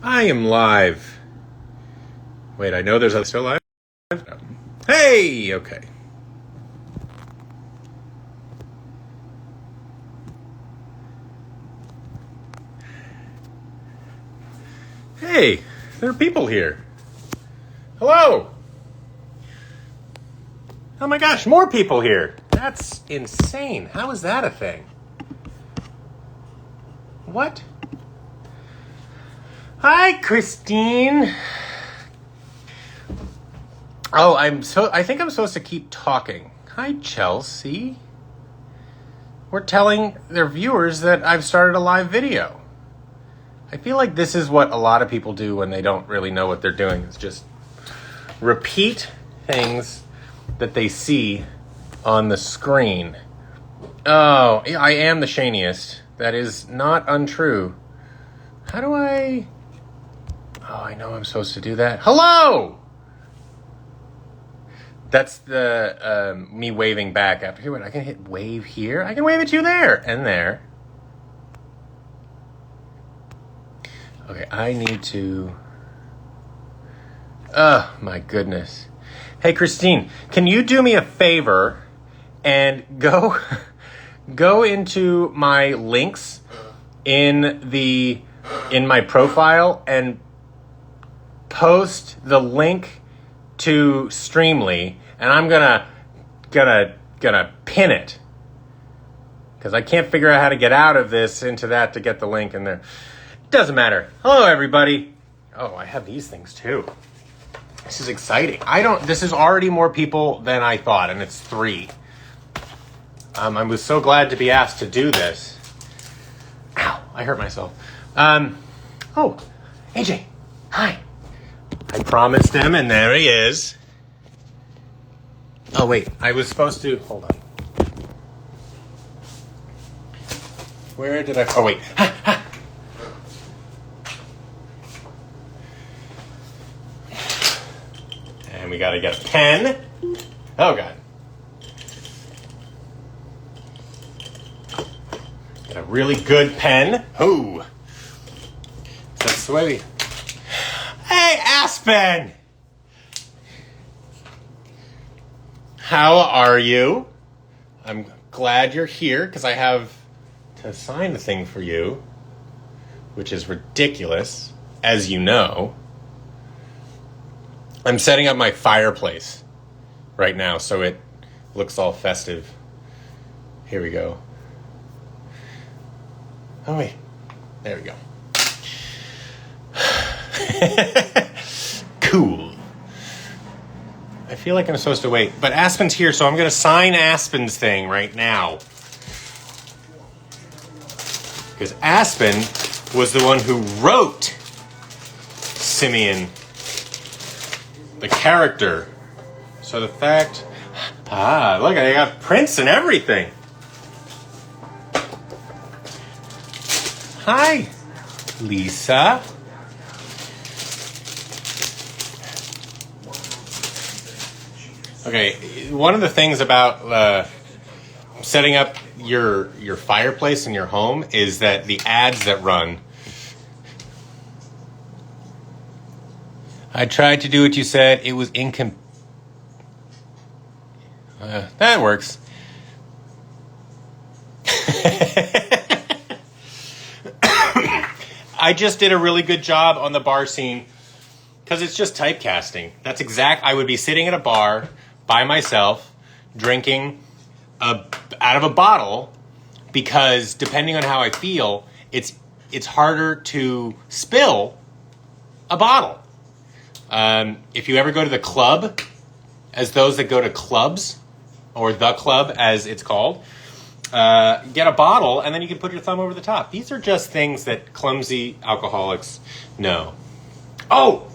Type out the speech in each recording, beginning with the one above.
I am live. Wait, I know there's a still live? Hey, okay. Hey, there are people here. Hello. Oh my gosh, more people here. That's insane. How is that a thing? What? Hi, Christine. Oh, I think I'm supposed to keep talking. Hi, Chelsea. We're telling their viewers that I've started a live video. I feel like this is what a lot of people do when they don't really know what they're doing. It's just repeat things that they see on the screen. Oh, I am the shaniest. That is not untrue. How do I... Oh, I know I'm supposed to do that. Hello! That's the me waving back after here. Wait, I can hit wave here. I can wave at you there and there. Okay, I need to... Oh, my goodness. Hey, Christine, can you do me a favor and go into my links in my profile and post the link to Streamily, and I'm gonna pin it because I can't figure out how to get out of this into that to get the link in there. Doesn't matter. Hello, everybody. Oh, I have these things too. This is exciting. This is already more people than I thought, and it's 3. I was so glad to be asked to do this. Ow, I hurt myself. Oh, AJ, hi. I promised him, and there he is. Oh, wait, I was supposed to... Hold on. Where did I... Oh, wait. Ha, ha. And we gotta get a pen. Oh, God. Get a really good pen. Oh. That's the way we... Hey, Aspen! How are you? I'm glad you're here because I have to sign the thing for you, which is ridiculous, as you know. I'm setting up my fireplace right now so it looks all festive. Here we go. Oh, wait. There we go. Cool. I feel like I'm supposed to wait, but Aspen's here, so I'm going to sign Aspen's thing right now. Because Aspen was the one who wrote Simeon, the character. So the fact... look, I got prints and everything. Hi, Lisa. Okay, one of the things about setting up your fireplace in your home is that the ads that run. I tried to do what you said. It was that works. I just did a really good job on the bar scene because it's just typecasting. I would be sitting at a bar by myself, drinking out of a bottle, because depending on how I feel, it's harder to spill a bottle. If you ever go to the club, as those that go to clubs, or the club as it's called, get a bottle and then you can put your thumb over the top. These are just things that clumsy alcoholics know. Oh!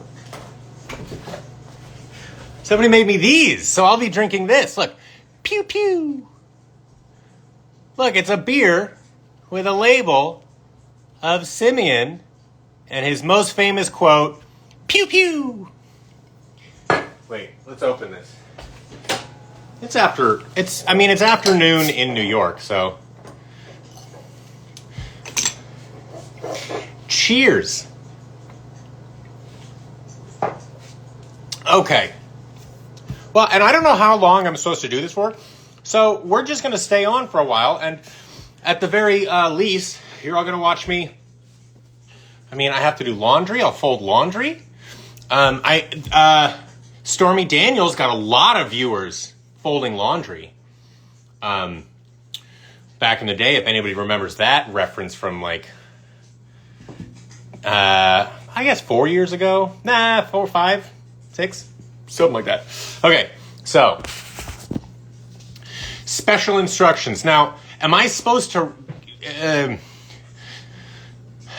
Somebody made me these, so I'll be drinking this. Look. Pew pew. Look, it's a beer with a label of Simeon and his most famous quote, pew pew. Wait, let's open this. It's afternoon in New York, so. Cheers. Okay. Well, and I don't know how long I'm supposed to do this for, so we're just going to stay on for a while, and at the very least, you're all going to watch me. I mean, I have to do laundry. I'll fold laundry. Stormy Daniels got a lot of viewers folding laundry. Back in the day, if anybody remembers that reference from like, I guess 4 years ago. 4, 5, 6, something like that. Okay, so special instructions. Now, am I supposed to,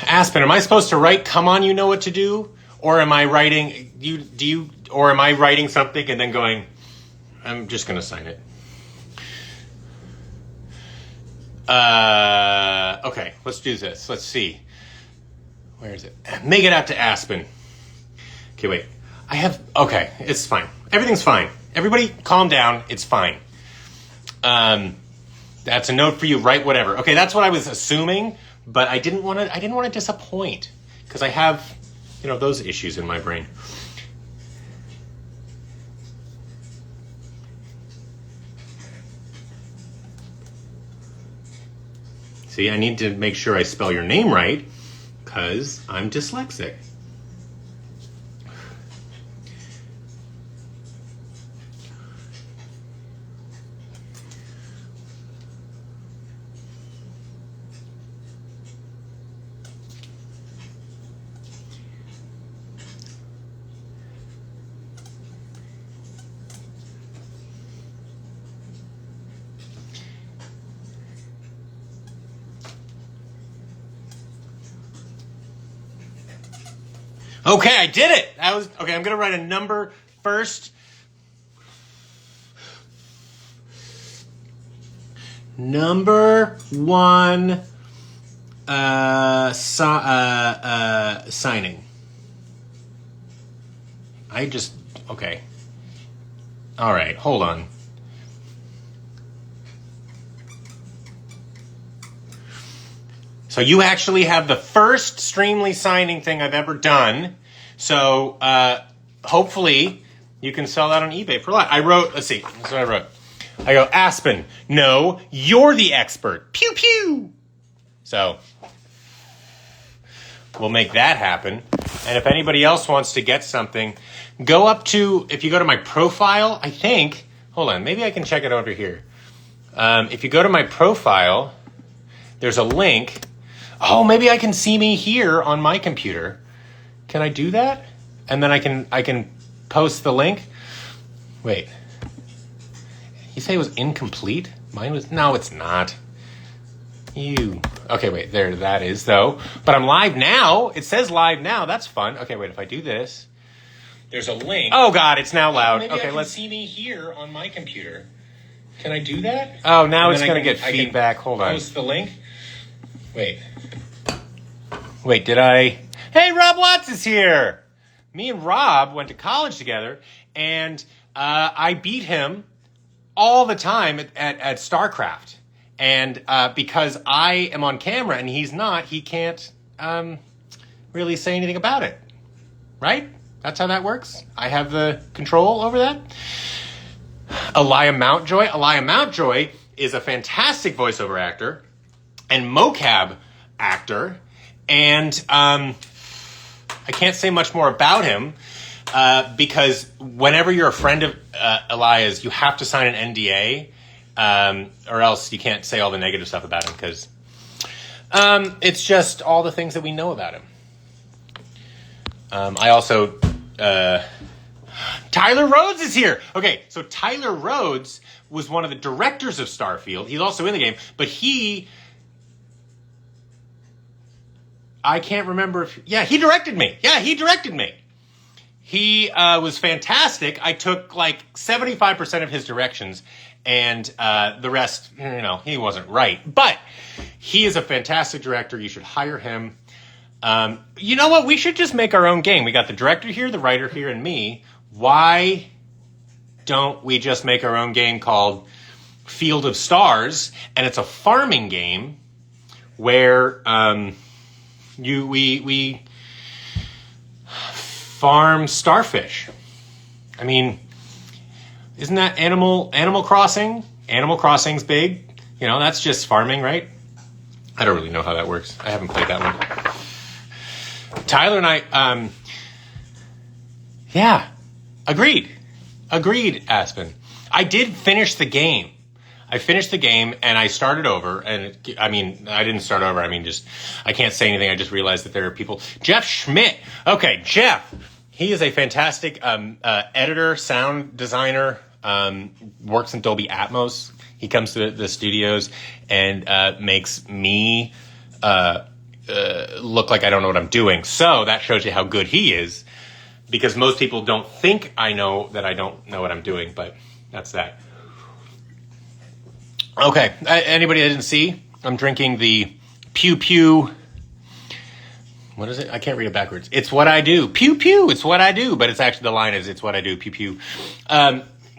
Aspen? Am I supposed to write "Come on, you know what to do," or am I writing or am I writing something and then going, "I'm just going to sign it"? Okay, let's do this. Let's see. Where is it? Make it out to Aspen. Okay, wait. Okay, it's fine. Everything's fine. Everybody calm down. It's fine. That's a note for you. Write whatever. Okay, that's what I was assuming, but I didn't want to disappoint because I have, those issues in my brain. See, I need to make sure I spell your name right because I'm dyslexic. Okay, I did it. Okay. I'm gonna write a number first. Number 1, signing. Okay. All right, hold on. So you actually have the first Streamily signing thing I've ever done. So hopefully you can sell that on eBay for a lot. Let's see, that's what I wrote. I go, Aspen, no, you're the expert. Pew, pew. So we'll make that happen. And if anybody else wants to get something, if you go to my profile, I think, hold on, maybe I can check it over here. If you go to my profile, there's a link. Oh, maybe I can see me here on my computer. Can I do that? And then I can post the link. Wait. You say it was incomplete? No, it's not. Okay, wait, there that is though. But I'm live now. It says live now. That's fun. Okay, wait, if I do this, there's a link. Oh God, it's now loud. Maybe okay, let's see me here on my computer. Can I do that? Oh, now it's gonna get feedback. Hold on. Post the link. Wait, did I? Hey, Rob Watts is here. Me and Rob went to college together, and I beat him all the time at StarCraft. And because I am on camera and he's not, he can't really say anything about it. Right? That's how that works. I have the control over that. Elia Mountjoy is a fantastic voiceover actor and mocap actor. And I can't say much more about him because whenever you're a friend of Elia's, you have to sign an NDA or else you can't say all the negative stuff about him because it's just all the things that we know about him. I also... Tyler Rhodes is here. Okay, so Tyler Rhodes was one of the directors of Starfield. He's also in the game, but I can't remember if... Yeah, he directed me. He was fantastic. I took like 75% of his directions, and the rest, he wasn't right. But he is a fantastic director. You should hire him. You know what? We should just make our own game. We got the director here, the writer here, and me. Why don't we just make our own game called Field of Stars? And it's a farming game where... we farm starfish. I mean, isn't that Animal Crossing? Animal Crossing's big. You know, that's just farming, right? I don't really know how that works. I haven't played that one. Tyler and I, yeah, agreed, Aspen. I did finish the game. I finished the game and I started over. And I didn't start over. I can't say anything. I just realized that there are people. Jeff Schmidt. Okay, Jeff. He is a fantastic editor, sound designer, works in Dolby Atmos. He comes to the studios and makes me look like I don't know what I'm doing. So that shows you how good he is, because most people don't think I know that I don't know what I'm doing, but that's that. Okay, anybody that didn't see, I'm drinking the Pew Pew. What is it? I can't read it backwards. It's what I do. Pew Pew, it's what I do. But it's actually, the line is, it's what I do, Pew Pew.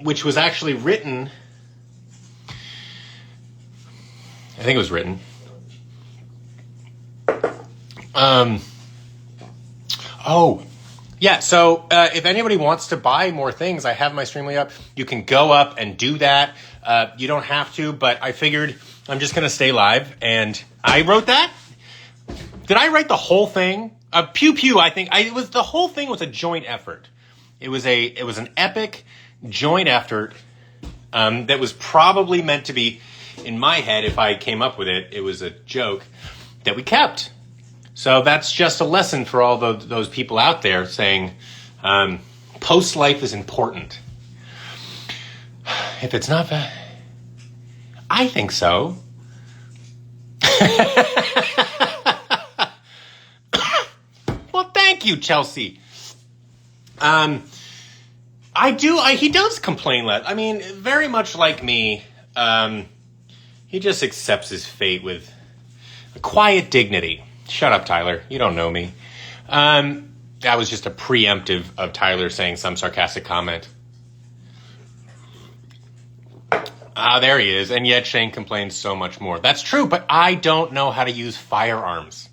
Which was actually written, I think it was written. Yeah, so if anybody wants to buy more things, I have my Streamily up. You can go up and do that. You don't have to, but I figured I'm just going to stay live. And I wrote that. Did I write the whole thing? Pew Pew, I think. The whole thing was a joint effort. It was an epic joint effort that was probably meant to be, in my head, if I came up with it, it was a joke that we kept. So that's just a lesson for all those people out there saying post-life is important. If it's not that, I think so. Well, thank you, Chelsea. He does complain less. I mean, very much like me, he just accepts his fate with a quiet dignity. Shut up, Tyler. You don't know me. That was just a preemptive of Tyler saying some sarcastic comment. There he is. And yet Shane complains so much more. That's true, but I don't know how to use firearms.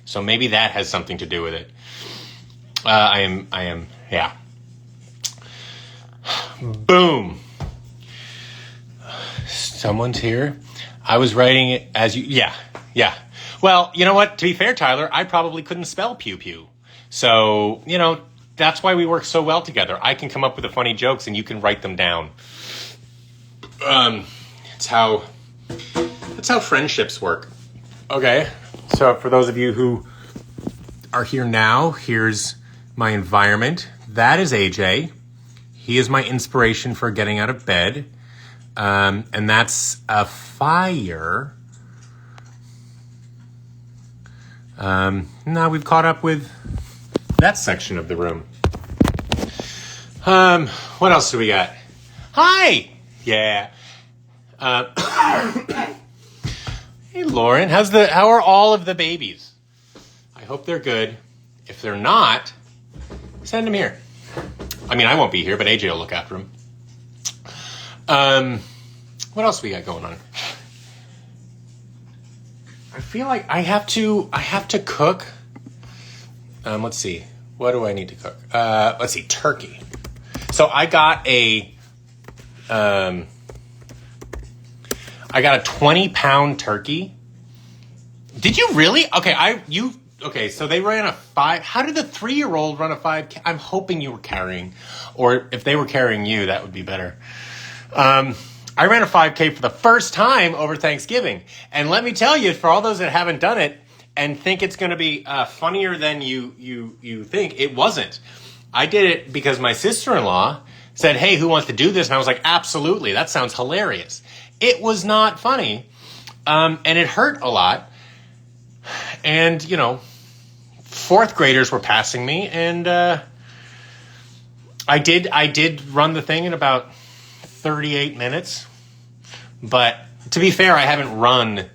So maybe that has something to do with it. Yeah. Boom. Someone's here. I was writing it as you, yeah. Well, you know what? To be fair, Tyler, I probably couldn't spell pew pew. So, that's why we work so well together. I can come up with the funny jokes and you can write them down. That's how friendships work. Okay. So for those of you who are here now, here's my environment. That is AJ. He is my inspiration for getting out of bed. And that's a fire. Now we've caught up with that section of the room. What else do we got? Hi! Yeah. Hey, Lauren. How are all of the babies? I hope they're good. If they're not, send them here. I mean, I won't be here, but AJ will look after them. What else we got going on? I feel like I have to cook. Let's see. What do I need to cook? Let's see. Turkey. So I got a 20-pound turkey. Did you really? Okay, so they ran a 5. How did the 3-year-old run a 5? I'm hoping you were carrying, or if they were carrying you, that would be better. I ran a 5K for the first time over Thanksgiving. And let me tell you, for all those that haven't done it and think it's going to be funnier than you think, it wasn't. I did it because my sister-in-law said, hey, who wants to do this? And I was like, absolutely. That sounds hilarious. It was not funny. And it hurt a lot. And, 4th graders were passing me. And I did run the thing in about 38 minutes. But to be fair, I haven't run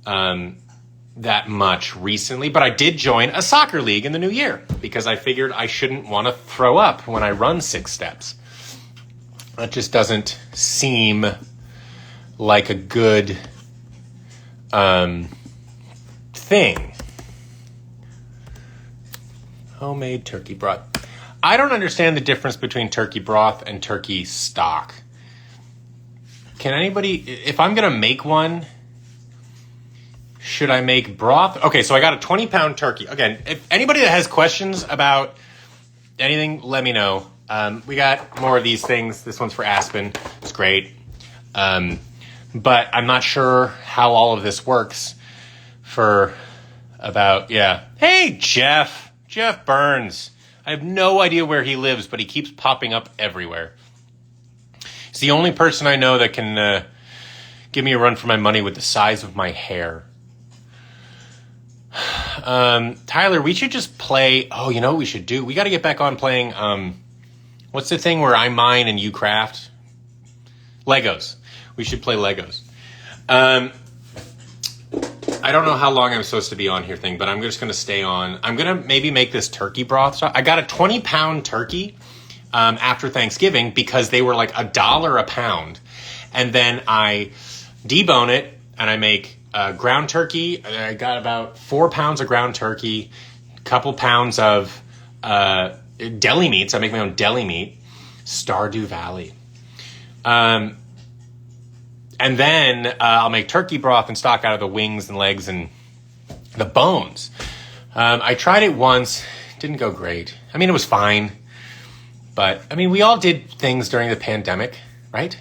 that much recently. But I did join a soccer league in the new year because I figured I shouldn't want to throw up when I run 6 steps. That just doesn't seem like a good thing. Homemade turkey broth. I don't understand the difference between turkey broth and turkey stock. Can anybody, if I'm going to make one, should I make broth? Okay, so I got a 20-pound turkey. Again, if anybody that has questions about anything, let me know. We got more of these things. This one's for Aspen. It's great. But I'm not sure how all of this works for about, yeah. Hey, Jeff Burns. I have no idea where he lives, but he keeps popping up everywhere. He's the only person I know that can give me a run for my money with the size of my hair. Tyler, we should just play. Oh, you know what we should do? We got to get back on playing. What's the thing where I mine and you craft? Legos. We should play Legos. I don't know how long I'm supposed to be on here thing, but I'm just going to stay on. I'm going to maybe make this turkey broth. I got a 20-pound turkey after Thanksgiving because they were like $1 a pound. And then I debone it and I make ground turkey. I got about 4 pounds of ground turkey, a couple pounds of deli meats. I make my own deli meat, Stardew Valley. And then I'll make turkey broth and stock out of the wings and legs and the bones. I tried it once. Didn't go great. I mean, it was fine. But, I mean, we all did things during the pandemic, right?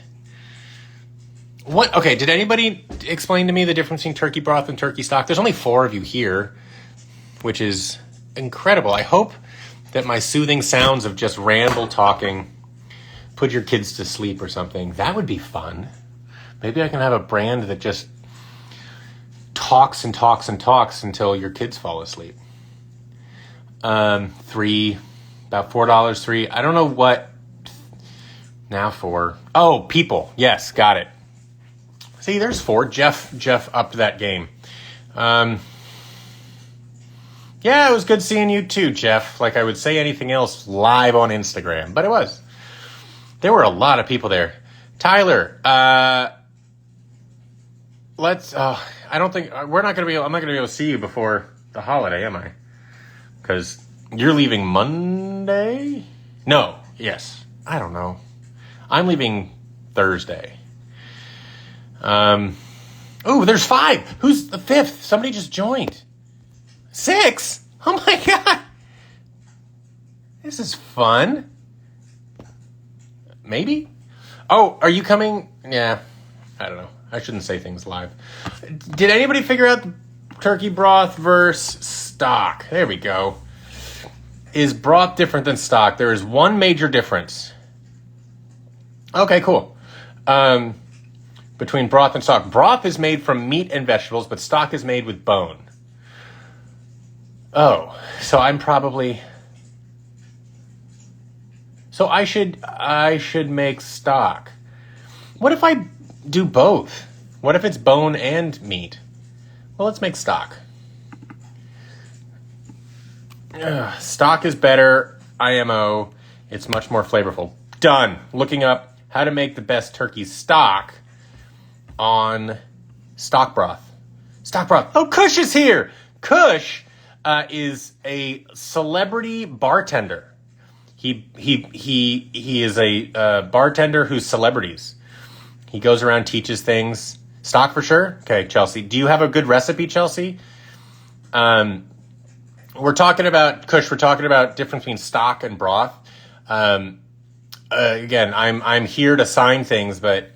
What? Okay, did anybody explain to me the difference between turkey broth and turkey stock? There's only 4 of you here, which is incredible. I hope that my soothing sounds of just ramble talking put your kids to sleep or something. That would be fun. Maybe I can have a brand that just talks and talks and talks until your kids fall asleep. About $4, 3. I don't know what now for. Oh, people. Yes, got it. See, there's 4. Jeff upped that game. Yeah, it was good seeing you too, Jeff. Like I would say anything else live on Instagram, but it was. There were a lot of people there. Tyler, I don't think I'm not going to be able to see you before the holiday, am I? Because you're leaving Monday? No. Yes. I don't know. I'm leaving Thursday. Oh, there's 5. Who's the 5th? Somebody just joined. 6? Oh my God. This is fun. Maybe? Oh, are you coming? Yeah. I don't know. I shouldn't say things live. Did anybody figure out the turkey broth versus stock? There we go. Is broth different than stock? There is one major difference. Okay, cool. Between broth and stock. Broth is made from meat and vegetables, but stock is made with bone. Oh, so I'm probably... So I should make stock. What if I do both? What if it's bone and meat? Well, let's make stock. Stock is better. IMO. It's much more flavorful. Done. Looking up how to make the best turkey stock on stock broth. Stock broth. Oh, Kush is here. Kush is a celebrity bartender. He is a bartender who's celebrities. He goes around, teaches things. Stock for sure? Okay, Chelsea. Do you have a good recipe, Chelsea? We're talking about, Kush, we're talking about difference between stock and broth. Again, I'm here to sign things, but...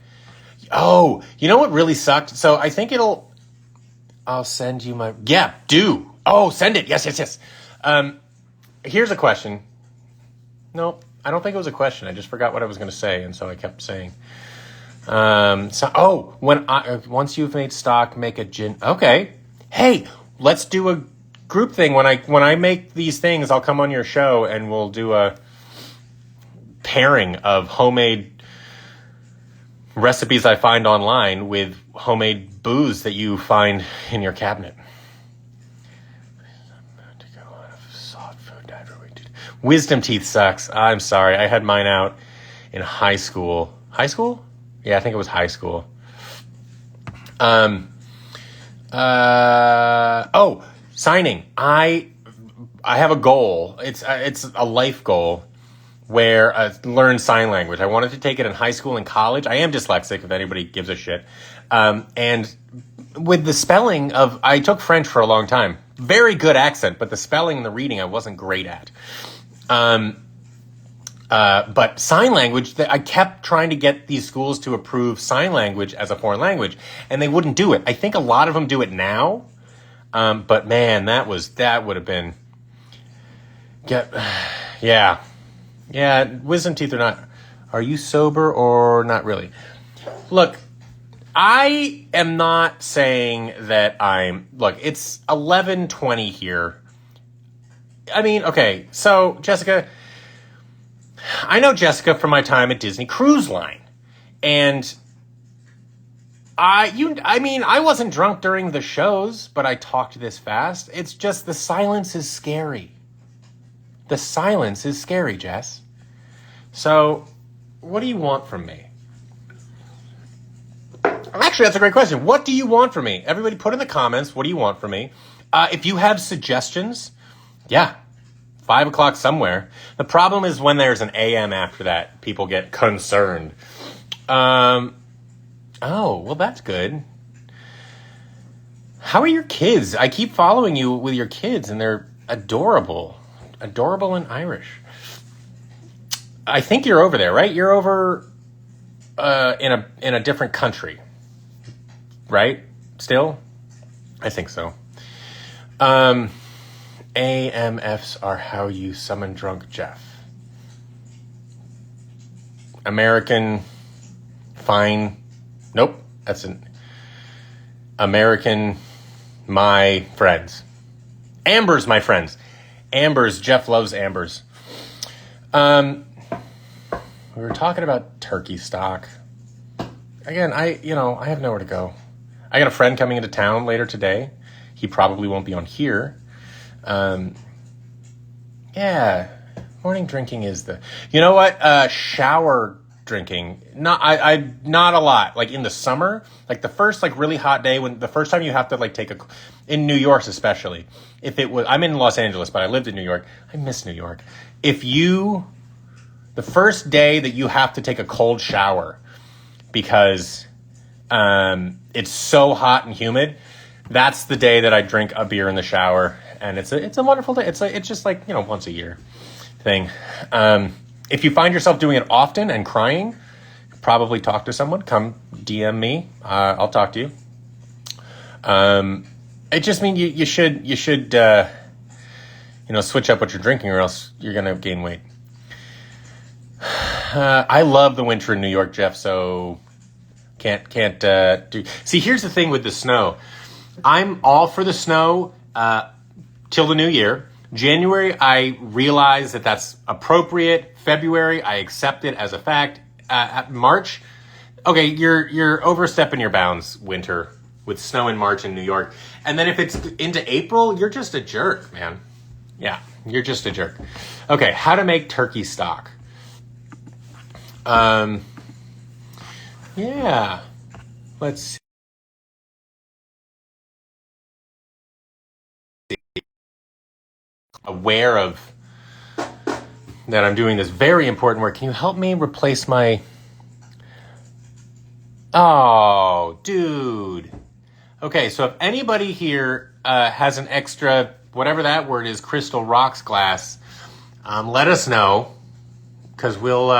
Oh, you know what really sucked? So I think I'll send you my... Yeah, do. Oh, send it. Yes. Here's a question. Nope, I don't think it was a question. I just forgot what I was going to say, and so I kept saying. Once you've made stock, make a gin. Okay. Hey, let's do a group thing. When I make these things, I'll come on your show and we'll do a pairing of homemade recipes I find online with homemade booze that you find in your cabinet. Wisdom teeth sucks. I'm sorry. I had mine out in high school. High school? Yeah, I think it was high school. Signing. I have a goal. It's a life goal. where learn sign language. I wanted to take it in high school and college. I am dyslexic, if anybody gives a shit. And with the spelling I took French for a long time. Very good accent, but the spelling and the reading I wasn't great at. But sign language, I kept trying to get these schools to approve sign language as a foreign language, and they wouldn't do it. I think a lot of them do it now. But man, that would have been, yeah, wisdom teeth or not. Are you sober or not really? Look, I am not saying that it's 11:20 here. I mean, okay, so Jessica, I know Jessica from my time at Disney Cruise Line, and I wasn't drunk during the shows, but I talked this fast. It's just the silence is scary. The silence is scary, Jess. So, what do you want from me? Actually, that's a great question. What do you want from me? Everybody put in the comments, what do you want from me? If you have suggestions, 5 o'clock somewhere. The problem is when there's an AM after that, people get concerned. Oh, well, that's good. How are your kids? I keep following you with your kids, and they're adorable. Adorable and Irish. I think you're over there, right? You're over in a different country, right? Still? I think so. AMFs are how you summon drunk Jeff. American, fine. Nope, that's an American, my friends. Amber's my friends. Amber's, Jeff loves Amber's. We were talking about turkey stock. Again, I have nowhere to go. I got a friend coming into town later today. He probably won't be on here. Morning drinking is you know what? Shower drinking. Not a lot. Like in the summer, like the first really hot day the first time you have to in New York especially. I'm in Los Angeles, but I lived in New York. I miss New York. The first day that you have to take a cold shower because it's so hot and humid, that's the day that I drink a beer in the shower, and it's a wonderful day. It's just once a year thing. If you find yourself doing it often and crying, probably talk to someone. Come DM me. I'll talk to you. It just means you should switch up what you're drinking, or else you're gonna gain weight. I love the winter in New York, Jeff. So can't do. See, here's the thing with the snow. I'm all for the snow till the new year. January, I realize that that's appropriate. February, I accept it as a fact. March, okay, you're overstepping your bounds, winter, with snow in March in New York. And then if it's into April, you're just a jerk, man. Yeah, you're just a jerk. Okay, how to make turkey stock. Let's see. Aware of that I'm doing this very important work. Can you help me replace my... Oh, dude. Okay, so if anybody here has an extra, whatever that word is, crystal rocks glass, let us know, because we'll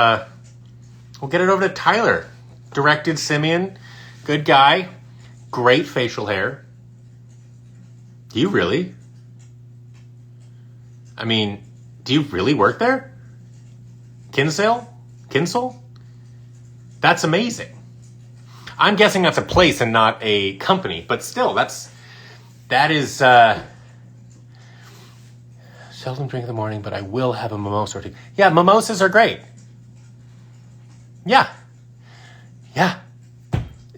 get it over to Tyler. Directed Simeon, good guy, great facial hair. Do you really? I mean, do you really work there? Kinsale? That's amazing. I'm guessing that's a place and not a company, but still, that is, seldom drink in the morning, but I will have a mimosa or two. Yeah, mimosas are great. Yeah.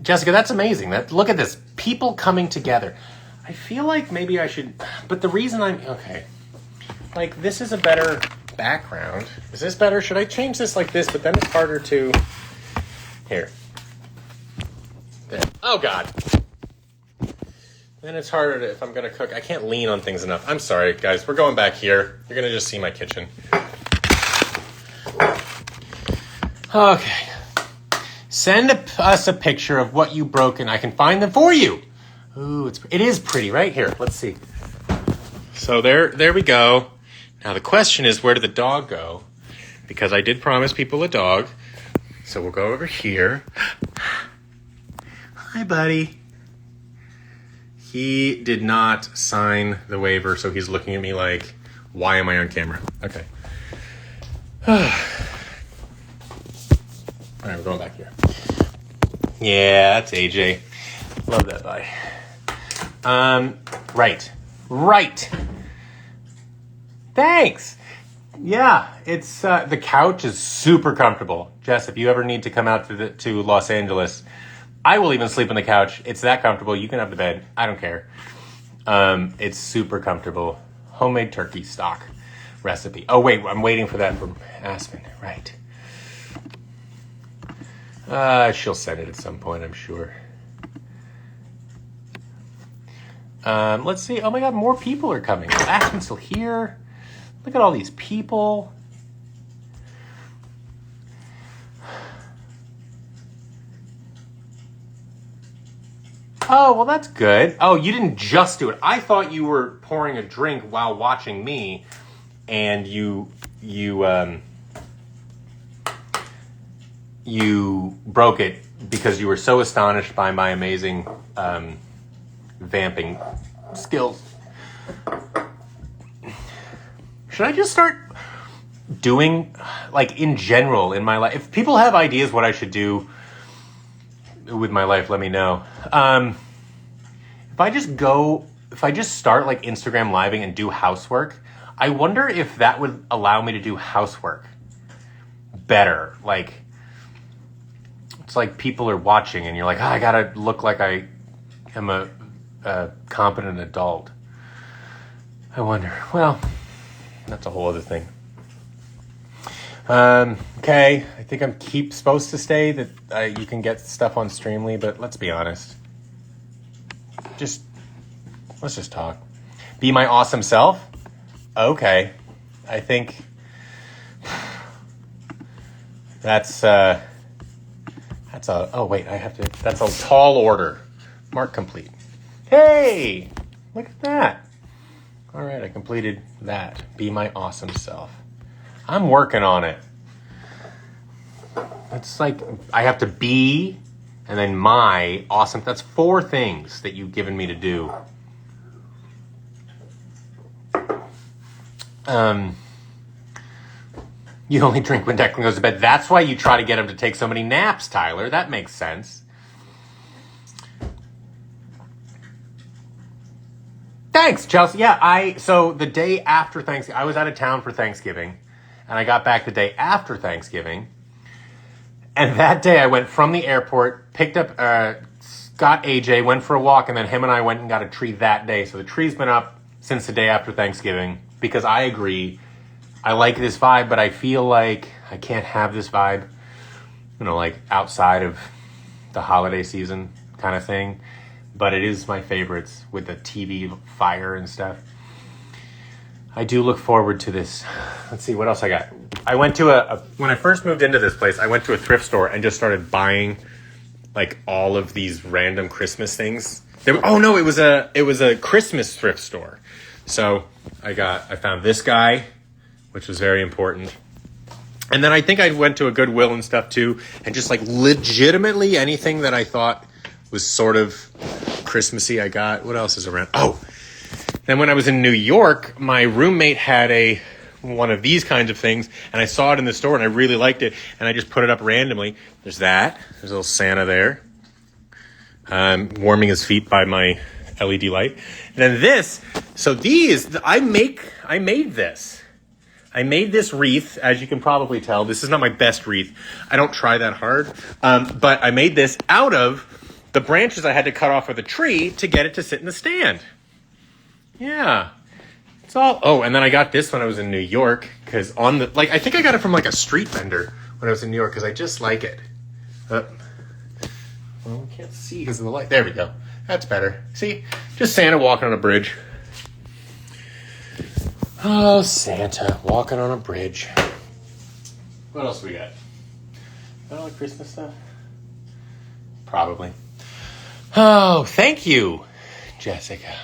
Jessica, that's amazing. Look at this. People coming together. I feel like maybe I should, but the reason okay. This is a better background. Is this better? Should I change this like this? But then it's harder to... Here. There. Oh, God. Then it's harder if I'm going to cook. I can't lean on things enough. I'm sorry, guys. We're going back here. You're going to just see my kitchen. Okay. Send us a picture of what you broke and I can find them for you. Ooh, it is pretty, right? Here, let's see. So there we go. Now the question is, where did the dog go? Because I did promise people a dog. So we'll go over here. Hi, buddy. He did not sign the waiver, so he's looking at me like, why am I on camera? Okay. All right, we're going back here. Yeah, that's AJ. Love that guy. Right. Thanks. Yeah, it's the couch is super comfortable. Jess, if you ever need to come out to Los Angeles, I will even sleep on the couch. It's that comfortable. You can have the bed. I don't care. It's super comfortable. Homemade turkey stock recipe. Oh, wait, I'm waiting for that from Aspen. Right. She'll send it at some point, I'm sure. Let's see. Oh my God, more people are coming. Aspen's still here. Look at all these people. Oh, well, that's good. Oh, you didn't just do it. I thought you were pouring a drink while watching me, and you broke it because you were so astonished by my amazing vamping skills. Should I just start doing, like, in general in my life? If people have ideas what I should do with my life, let me know. If I just start, like, Instagram living and do housework, I wonder if that would allow me to do housework better. Like, it's like people are watching and you're like, I gotta look like I am a competent adult. I wonder. Well, that's a whole other thing. Okay, I think I'm supposed to stay that you can get stuff on Streamily, but let's be honest. Let's just talk. Be my awesome self? Okay. I think that's a tall order. Mark complete. Hey, look at that. All right, I completed that. Be my awesome self. I'm working on it. It's like I have to be and then my awesome. That's 4 things that you've given me to do. You only drink when Declan goes to bed. That's why you try to get him to take so many naps, Tyler. That makes sense. Thanks, Chelsea. Yeah, so the day after Thanksgiving, I was out of town for Thanksgiving, and I got back the day after Thanksgiving. And that day I went from the airport, picked up, got AJ, went for a walk, and then him and I went and got a tree that day. So the tree's been up since the day after Thanksgiving, because I agree, I like this vibe, but I feel like I can't have this vibe, like outside of the holiday season kind of thing. But it is my favorites with the TV fire and stuff. I do look forward to this. Let's see, what else I got? I went to when I first moved into this place, I went to a thrift store and just started buying like all of these random Christmas things. It was a Christmas thrift store. So I found this guy, which was very important. And then I think I went to a Goodwill and stuff too, and just like legitimately anything that I thought was sort of Christmassy I got. What else is around? Oh, then when I was in New York, my roommate had one of these kinds of things, and I saw it in the store, and I really liked it, and I just put it up randomly. There's that. There's a little Santa there, warming his feet by my LED light. And then this. So these, I made this. I made this wreath, as you can probably tell. This is not my best wreath. I don't try that hard, but I made this out of the branches I had to cut off of the tree to get it to sit in the stand. Yeah. It's all... Oh, and then I got this when I was in New York, because I think I got it from like a street vendor when I was in New York, because I just like it. Well, we can't see because of the light. There we go. That's better. See? Just Santa walking on a bridge. Oh, Santa walking on a bridge. What else we got? got all the Christmas stuff? Probably. Oh, thank you, Jessica.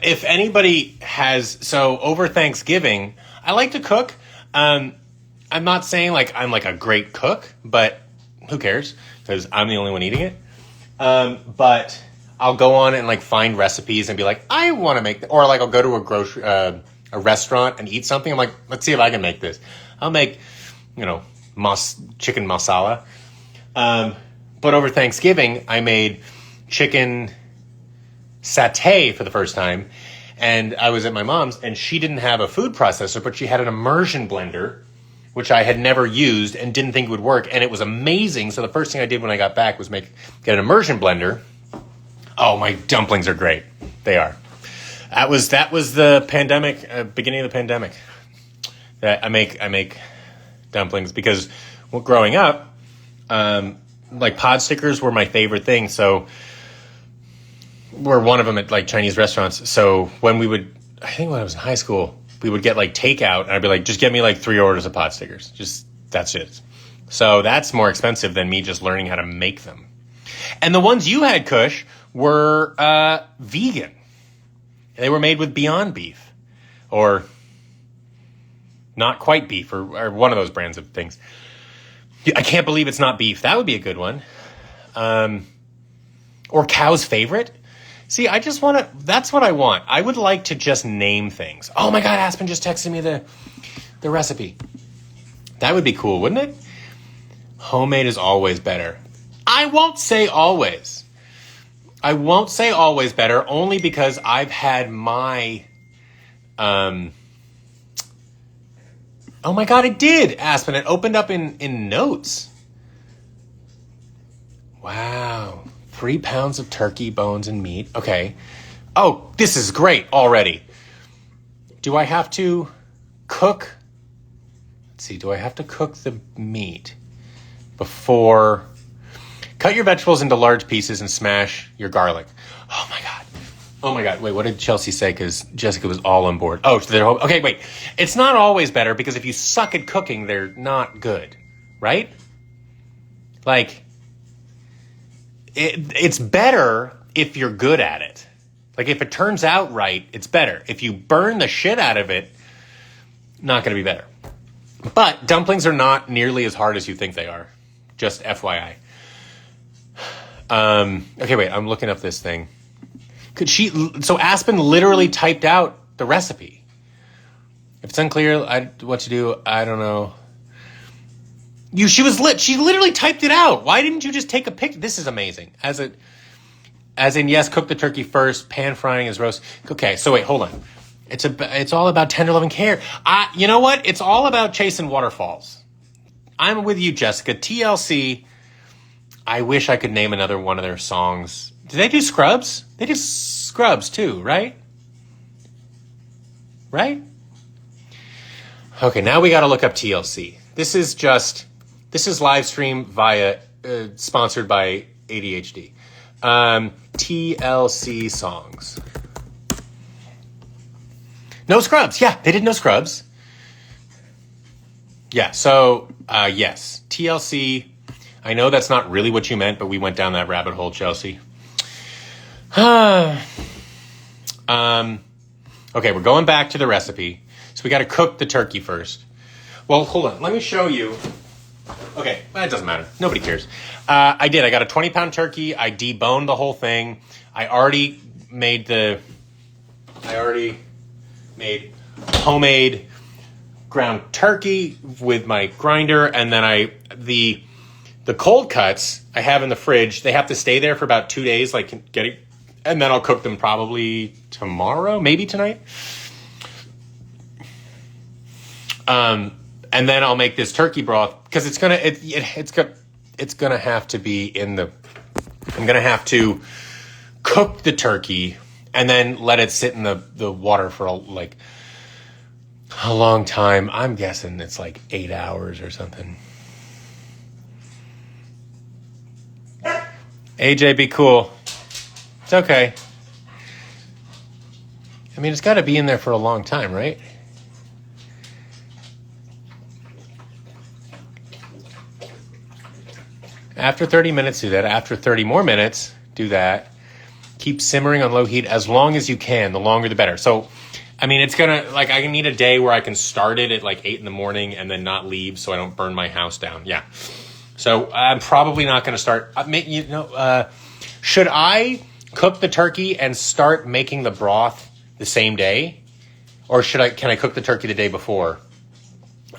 If anybody has, so over Thanksgiving, I like to cook. I'm not saying like I'm like a great cook, but who cares? Because I'm the only one eating it. But I'll go on and like find recipes and be like, I want to make, or like I'll go to a restaurant and eat something. I'm like, let's see if I can make this. I'll make, chicken masala. But over Thanksgiving, I made chicken satay for the first time. And I was at my mom's, and she didn't have a food processor, but she had an immersion blender, which I had never used and didn't think would work. And it was amazing. So the first thing I did when I got back was get an immersion blender. Oh, my dumplings are great. They are. That was the pandemic, beginning of the pandemic. That I make dumplings because growing up, like pod stickers were my favorite thing. So we're one of them at like Chinese restaurants. So when I think when I was in high school, we would get like takeout and I'd be like, just get me like 3 orders of pot stickers. Just, that's it. So that's more expensive than me just learning how to make them. And the ones you had, Kush, were vegan. They were made with Beyond Beef or not quite beef or one of those brands of things. I can't believe it's not beef. That would be a good one. Or Cow's Favorite. See, I just want to, that's what I want. I would like to just name things. Oh my God, Aspen just texted me the recipe. That would be cool, wouldn't it? Homemade is always better. I won't say always. I won't say always better only because I've had my, oh my God, it did, Aspen. It opened up in notes. Wow. 3 pounds of turkey bones and meat. Okay. Oh, this is great already. Do I have to cook? Let's see. Do I have to cook the meat before? Cut your vegetables into large pieces and smash your garlic. Oh my God. Oh my God. Wait, what did Chelsea say? Because Jessica was all on board. Oh, so okay, wait. It's not always better because if you suck at cooking, they're not good, right? Like, it's better if you're good at it. Like if it turns out right, it's better. If you burn the shit out of it, not going to be better. But dumplings are not nearly as hard as you think they are. Just FYI. Okay, wait, I'm looking up this thing. So Aspen literally typed out the recipe. If it's unclear what to do, I don't know. She literally typed it out. Why didn't you just take a picture? This is amazing. As in, yes, cook the turkey first. Pan frying is roast. Okay, so wait, hold on. It's all about tender loving care. You know what? It's all about chasing waterfalls. I'm with you, Jessica. TLC. I wish I could name another one of their songs. Do they do Scrubs? They do Scrubs too, right? Right? Okay, now we got to look up TLC. This is live stream via, sponsored by ADHD. TLC songs. No Scrubs. Yeah, they did No Scrubs. Yeah, so, yes. TLC. I know that's not really what you meant, but we went down that rabbit hole, Chelsea. Okay, we're going back to the recipe. So we got to cook the turkey first. Well, hold on. Let me show you. Okay, it doesn't matter. Nobody cares. I got a 20-pound turkey. I deboned the whole thing. I already made homemade ground turkey with my grinder, and then the cold cuts I have in the fridge. They have to stay there for about 2 days, and then I'll cook them probably tomorrow, maybe tonight. And then I'll make this turkey broth because it's gonna have to be I'm gonna have to cook the turkey and then let it sit in the water for a long time. I'm guessing it's like 8 hours or something. AJ, be cool. It's okay. I mean, it's got to be in there for a long time, right? After 30 minutes, do that. After 30 more minutes, do that. Keep simmering on low heat as long as you can. The longer, the better. So, I mean, it's going to, like, I need a day where I can start it at, like, 8 in the morning and then not leave so I don't burn my house down. Yeah. So, I'm probably not going to start, should I cook the turkey and start making the broth the same day? Or can I cook the turkey the day before?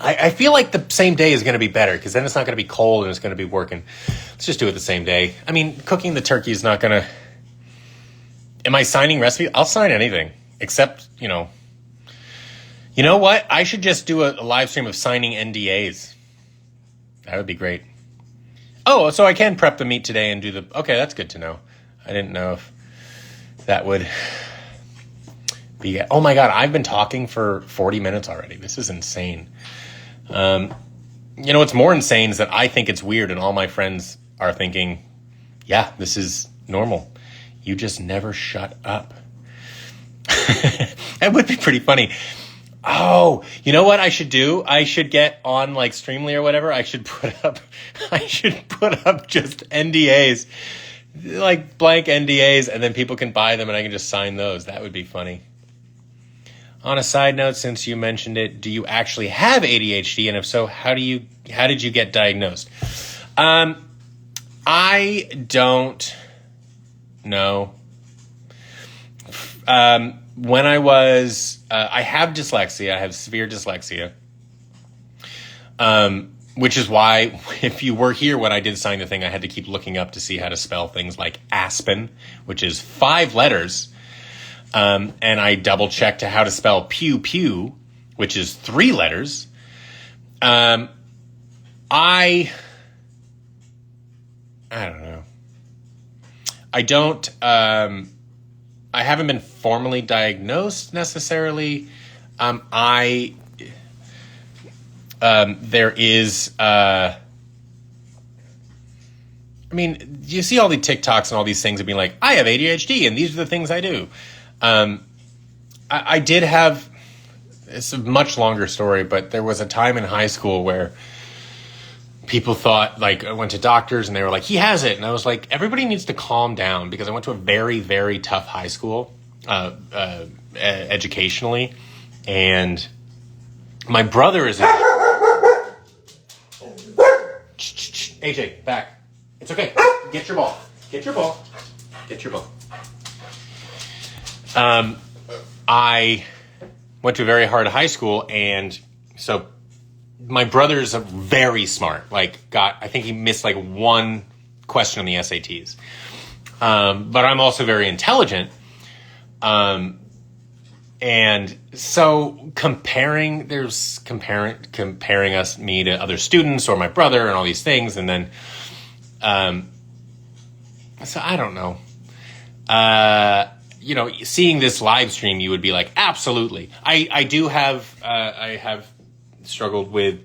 I feel like the same day is going to be better because then it's not going to be cold and it's going to be working. Let's just do it the same day. I mean, cooking the turkey is not going to... Am I signing recipes? I'll sign anything except, You know what? I should just do a live stream of signing NDAs. That would be great. Oh, so I can prep the meat today and do the... Okay, that's good to know. I didn't know if that would be... Oh my God, I've been talking for 40 minutes already. This is insane. What's more insane is that I think it's weird and all my friends are thinking, yeah, this is normal. You just never shut up. That would be pretty funny. Oh, you know what I should do? I should get on like Streamily or whatever. I should put up just NDAs, like blank NDAs, and then people can buy them and I can just sign those. That would be funny. On a side note, since you mentioned it, do you actually have ADHD? And if so, how did you get diagnosed? I don't know. When I was, I have dyslexia. I have severe dyslexia. Which is why, if you were here when I did sign the thing, I had to keep looking up to see how to spell things like Aspen, which is 5 letters. And I double checked how to spell pew pew, which is 3 letters. I don't know. I haven't been formally diagnosed necessarily. There is, you see all the TikToks and all these things of being like, I have ADHD and these are the things I do. I did have, it's a much longer story, but there was a time in high school where people thought, like, I went to doctors and they were like, he has it. And I was like, everybody needs to calm down because I went to a very, very tough high school, educationally. And my brother is AJ, back. It's okay. Get your ball. Get your ball. Get your ball. I went to a very hard high school, and so my brother's very smart. I think he missed like 1 question on the SATs. But I'm also very intelligent. And so comparing us, me to other students or my brother and all these things. And then, so I don't know. Seeing this live stream, you would be like, absolutely. I have struggled with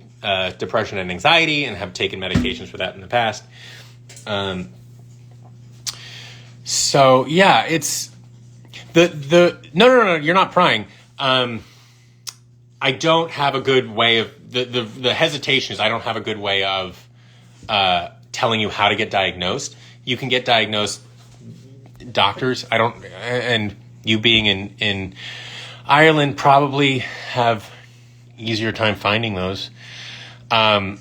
depression and anxiety and have taken medications for that in the past. So yeah, it's no, you're not prying. I don't have a good way of the hesitation is I don't have a good way of telling you how to get diagnosed. You can get diagnosed. Doctors, I don't, and you being in Ireland probably have easier time finding those. So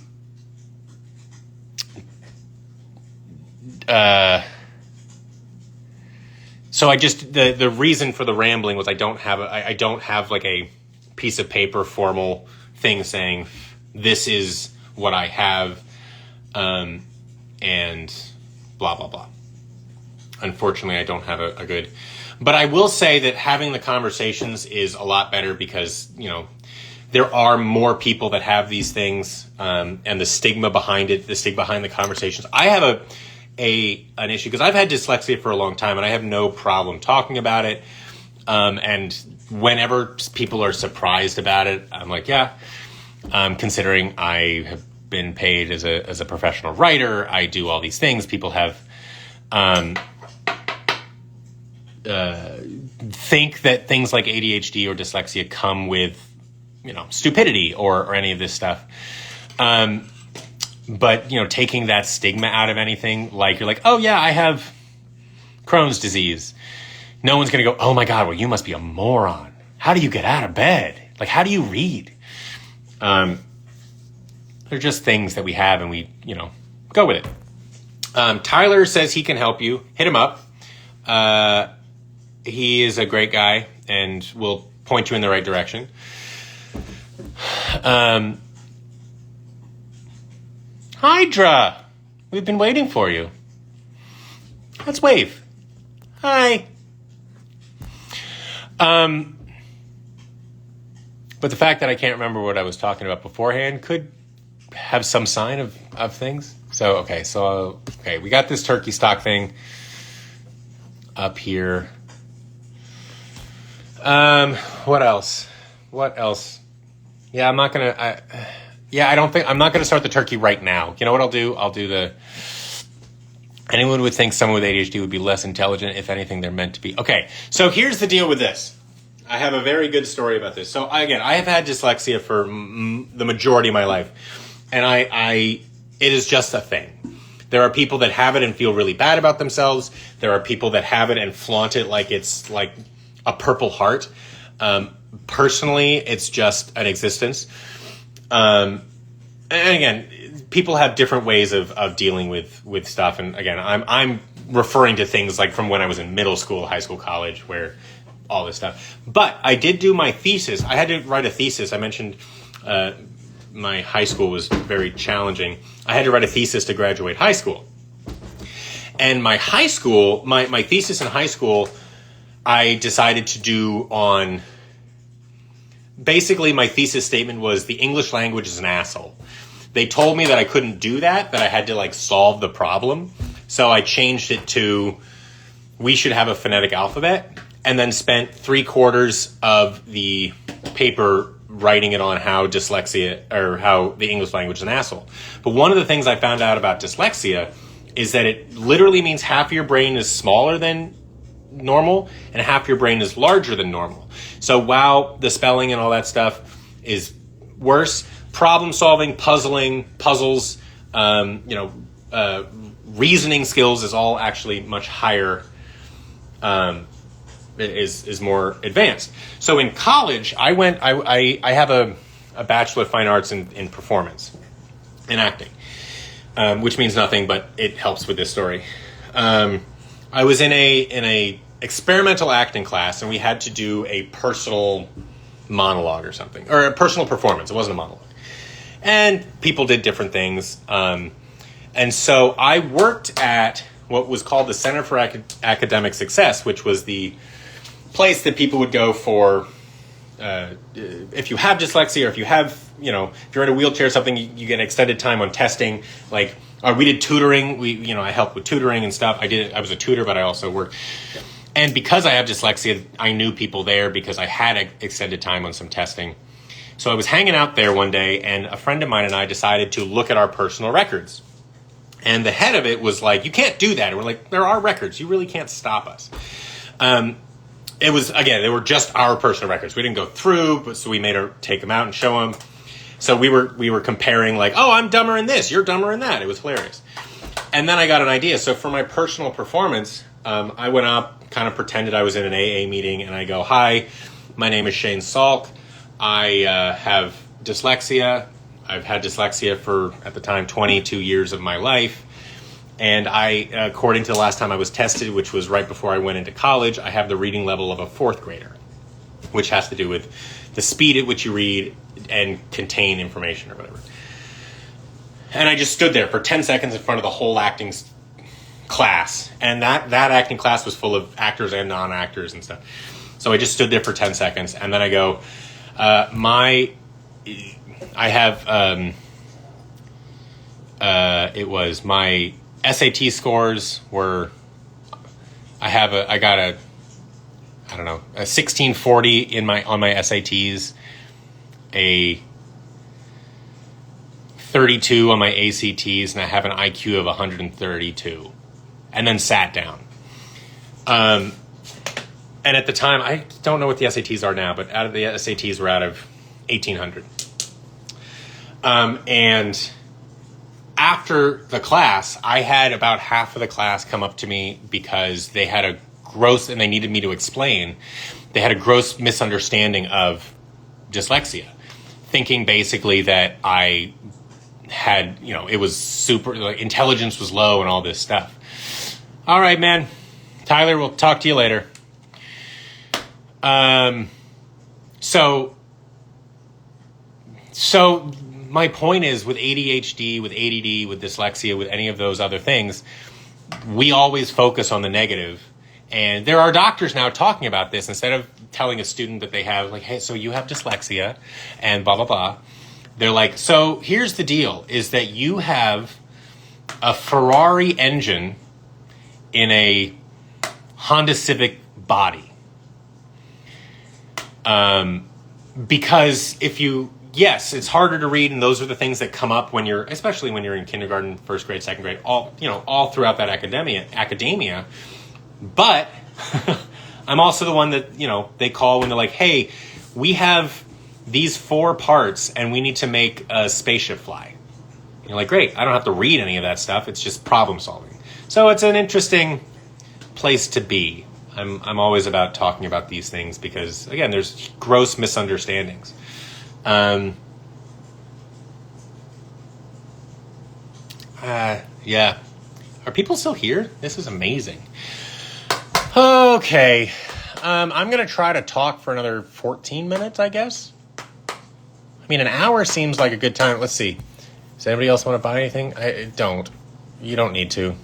I just the reason for the rambling was I don't have like a piece of paper formal thing saying this is what I have, and blah blah blah. Unfortunately, I don't have a good... But I will say that having the conversations is a lot better because, there are more people that have these things, and the stigma behind it, the stigma behind the conversations. I have an issue because I've had dyslexia for a long time, and I have no problem talking about it. And whenever people are surprised about it, I'm like, yeah. Considering I have been paid as a professional writer, I do all these things. People have... think that things like ADHD or dyslexia come with, stupidity or any of this stuff. But, taking that stigma out of anything, like you're like, oh yeah, I have Crohn's disease. No one's going to go, oh my God, well, you must be a moron. How do you get out of bed? Like, how do you read? They're just things that we have and we, go with it. Tyler says he can help you. Hit him up. He is a great guy and will point you in the right direction. Hydra, we've been waiting for you. Let's wave. Hi. But the fact that I can't remember what I was talking about beforehand could have some sign of things. So, okay, we got this turkey stock thing up here. What else? Yeah, I'm not gonna start the turkey right now. You know what I'll do? Anyone would think someone with ADHD would be less intelligent. If anything, they're meant to be. Okay, so here's the deal with this. I have a very good story about this. So again, I have had dyslexia for the majority of my life, and it is just a thing. There are people that have it and feel really bad about themselves. There are people that have it and flaunt it like it's like a Purple Heart. Personally, it's just an existence. And again, people have different ways of dealing with stuff. And again, I'm referring to things like from when I was in middle school, high school, college, where all this stuff. But I did do my thesis. I had to write a thesis. I mentioned my high school was very challenging. I had to write a thesis to graduate high school. And my high school, my thesis in high school, I decided to do on... Basically, my thesis statement was the English language is an asshole. They told me that I couldn't do that I had to solve the problem. So I changed it to we should have a phonetic alphabet, and then spent 3/4 of the paper writing it on how dyslexia or how the English language is an asshole. But one of the things I found out about dyslexia is that it literally means half of your brain is smaller than normal and half your brain is larger than normal. So while the spelling and all that stuff is worse, problem solving, puzzles, reasoning skills is all actually much higher, is more advanced. So in college, I have a Bachelor of Fine Arts in performance, in acting, which means nothing, but it helps with this story. I was in a experimental acting class, and we had to do a personal monologue or something, or a personal performance. It wasn't a monologue. And people did different things. And so I worked at what was called the Center for Academic Success, which was the place that people would go for if you have dyslexia, or if you have, if you're in a wheelchair or something, you get extended time on testing. We did tutoring. I helped with tutoring and stuff. I was a tutor, but I also worked. And because I have dyslexia, I knew people there because I had extended time on some testing. So I was hanging out there one day, and a friend of mine and I decided to look at our personal records. And the head of it was like, you can't do that. And we're like, there are records. You really can't stop us. It was, again, they were just our personal records. We didn't go through, so we made her take them out and show them. So we were comparing oh, I'm dumber in this, you're dumber in that. It was hilarious. And then I got an idea. So for my personal performance, I went up, kind of pretended I was in an AA meeting, and I go, hi, my name is Shane Salk. I have dyslexia. I've had dyslexia for, at the time, 22 years of my life. And according to the last time I was tested, which was right before I went into college, I have the reading level of a 4th grader, which has to do with the speed at which you read and contain information or whatever. And I just stood there for 10 seconds in front of the whole acting class. And that acting class was full of actors and non-actors and stuff. So I just stood there for 10 seconds. And then I go, it was my SAT scores were, I got a 1640 on my SATs, a 32 on my ACTs, and I have an IQ of 132, and then sat down. And at the time, I don't know what the SATs are now, but out of the SATs were out of 1,800. And after the class, I had about half of the class come up to me because they had a gross, and they needed me to explain, they had a gross misunderstanding of dyslexia, thinking basically that I had, it was super, like, intelligence was low and all this stuff. All right, man. Tyler, we'll talk to you later. So my point is, with ADHD, with ADD, with dyslexia, with any of those other things, we always focus on the negative. And there are doctors now talking about this. Instead of telling a student that they have, like, hey, so you have dyslexia and blah, blah, blah. They're like, so here's the deal, is that you have a Ferrari engine in a Honda Civic body. Because yes, it's harder to read, and those are the things that come up especially when you're in kindergarten, first grade, second grade, all throughout that academia. But I'm also the one that, they call when they're like, hey, we have these 4 parts and we need to make a spaceship fly. And you're like, great, I don't have to read any of that stuff. It's just problem solving. So it's an interesting place to be. I'm always about talking about these things because, again, there's gross misunderstandings. Yeah. Are people still here? This is amazing. Okay. I'm going to try to talk for another 14 minutes, I guess. I mean, an hour seems like a good time. Let's see. Does anybody else want to buy anything? Don't. You don't need to.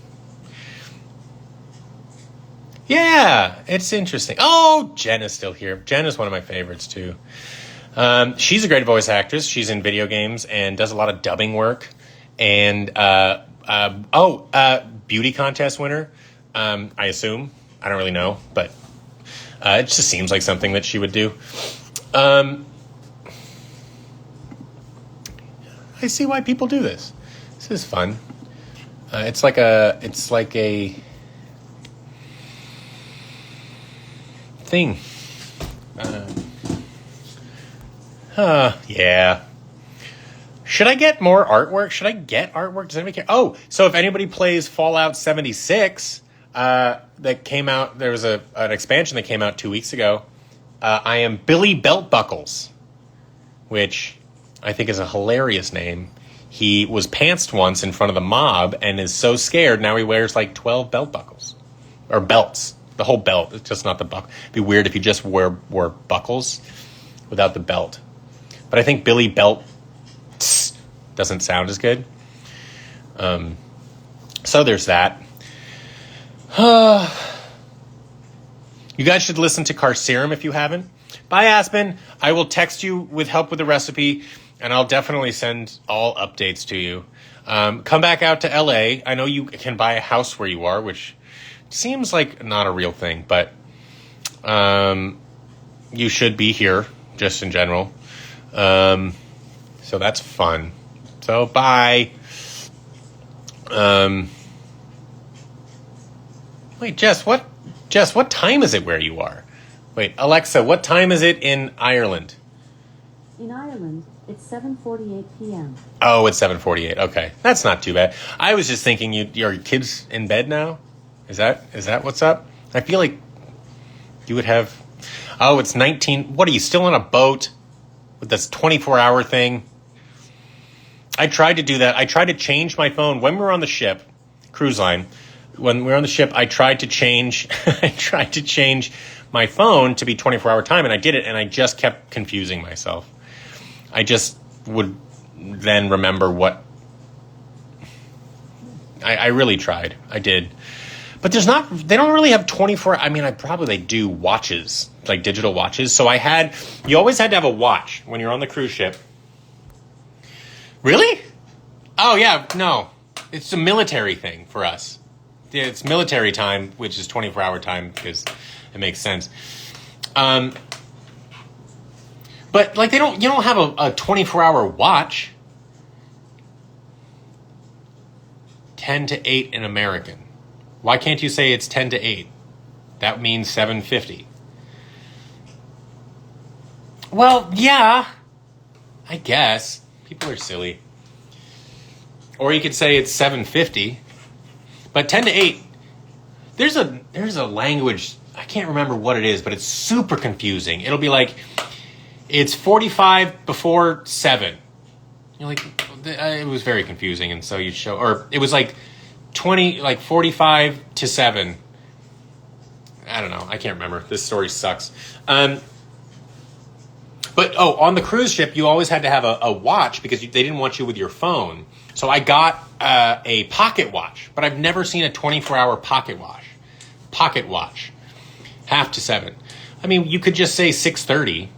Yeah, it's interesting. Oh, Jen is still here. Jen is one of my favorites, too. She's a great voice actress. She's in video games and does a lot of dubbing work. And, beauty contest winner, I assume. I don't really know, but it just seems like something that she would do. I see why people do this. This is fun. It's like a thing. Yeah. Should I get more artwork? Should I get artwork? Does anybody care? Oh, so if anybody plays Fallout 76, that came out, there was an expansion that came out 2 weeks ago. I am Billy Belt Buckles, which I think is a hilarious name. He was pantsed once in front of the mob and is so scared now he wears like 12 belt buckles. Or belts. The whole belt. It's just not the buckle. It'd be weird if you just wore buckles without the belt. But I think Billy Belt doesn't sound as good. So there's that. You guys should listen to Car Serum if you haven't. Bye, Aspen. I will text you with help with the recipe, and I'll definitely send all updates to you. Come back out to LA. I know you can buy a house where you are, which seems like not a real thing, but you should be here, just in general. So that's fun. So, bye. Wait, Jess, what time is it where you are? Wait, Alexa, what time is it in Ireland? In Ireland, it's 7:48 p.m. Oh, it's 7:48. Okay, that's not too bad. I was just thinking your kids in bed now. Is that what's up? I feel like you would have. Oh, it's 19. What are you still on a boat with this 24-hour thing? I tried to do that. I tried to change my phone when we were on the ship, cruise line. When we were on the ship, I tried to change. I tried to change my phone to be 24-hour time, and I did it, and I just kept confusing myself. I just would then remember what. I really tried. I did. But they don't really have 24, I mean, they do watches, like digital watches. So you always had to have a watch when you're on the cruise ship. Really? Oh, yeah, no. It's a military thing for us. Yeah, it's military time, which is 24-hour time because it makes sense. But like you don't have a 24-hour watch. 10 to 8 in American. Why can't you say it's 10 to 8? That means 7:50. Well, yeah. I guess. People are silly. Or you could say it's 7:50. But 10 to 8, there's a language, I can't remember what it is, but it's super confusing. It'll be like, it's 45 before 7. You're like, it was very confusing, and so you'd show, or it was like 45 to 7. I don't know, I can't remember. This story sucks. But on the cruise ship, you always had to have a watch because they didn't want you with your phone. So I got a pocket watch, but I've never seen a 24-hour pocket watch. Pocket watch, 6:50. I mean, you could just say 6:30